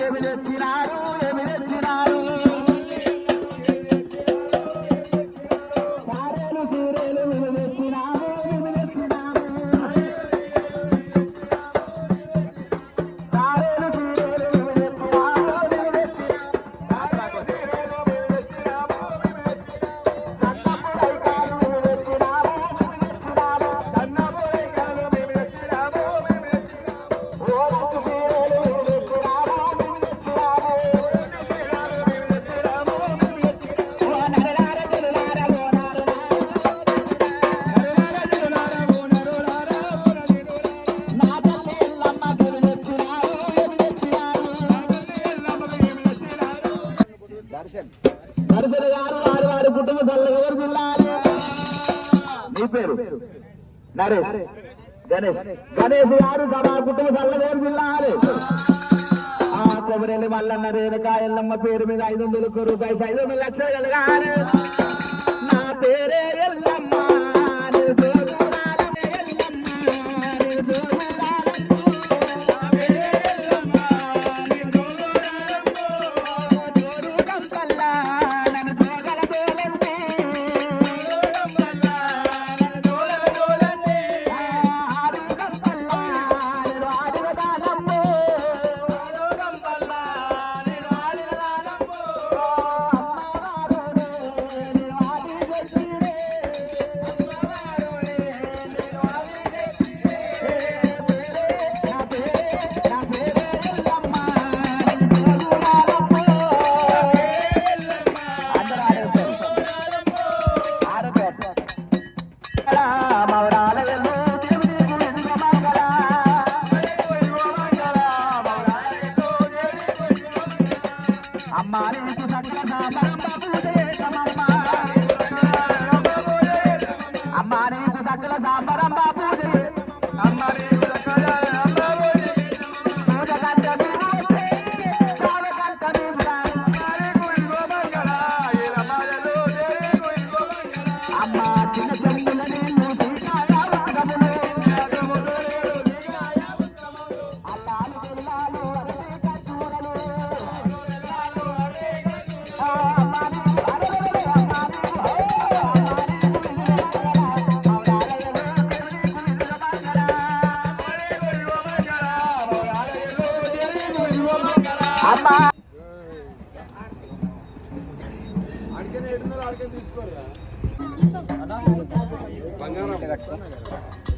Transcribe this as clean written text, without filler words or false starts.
ఏమి తెచ్చినారు ఏమి తెచ్చినారు సారేలు సీరేలు ఏమి తెచ్చినారు ఏమి తెచ్చినారు సారేలు సీరేలు ఏమి తెచ్చినారు ఏమి తెచ్చినారు సన్నపురైకాలు ఏమి తెచ్చినారు ఏమి తెచ్చినారు సన్నపురైకాలు ఏమి తెచ్చినారు ఓరంగు చీరలు ఏమి తెచ్చినారు ఏమి తెచ్చినారు ఓ నరలార జలులార ఓ నా తల్లి ఎల్లమ్మకి ఏమి తెచ్చినారు ఏమి తెచ్చినారు దర్శన గారు వారి వారి కుటుంబ సల్లగవరు జిల్లాలే మీ పేరు నరేష్ గణేష్ గణేష్ గారు సభా కుటుంబ సల్లగవరు జిల్లాలే ఆ కొబ్బరిల్లి మల్లన్న రేణుకా ఎల్లమ్మ పేరు మీద 500 రూపాయలు 500 లక్షలు కలగాలి నా పేరే ఎల్లమ్మ నీవు తోడురాలే ఎల్లమ్మ నీవు తోడురాలమ్మ తోడు గంపల్లా నన్ను తోగల తోలండి ఆడు గంపల్లా నేను ఆడిన దానమ్ము అమ్మవారు నేను ఆడి తెచ్చిరే నా పేరే ఎల్లమ్మ నీవు తోడురాలమ్మ అందరూ ఆడేస్తారు మౌరాలయలు దేవుని గుడిగా మంగళ అమ్మ నీకు సకల సాంబరంబ పూజ చేసమమ్మ అమ్మ నీకు సకల సాంబరంబ పూజ పూజ కంట నీవు వస్తే చావ కంట నీవు రావు అమ్మ చిన్న చెంగుల నీళ్ళు సీకాయ ఉత్తములు అల్లాలు పిల్లాలు అరటి కచ్చూరలు అమ్మ నీకు అరవలే అమ్మ నీకు అమ్మ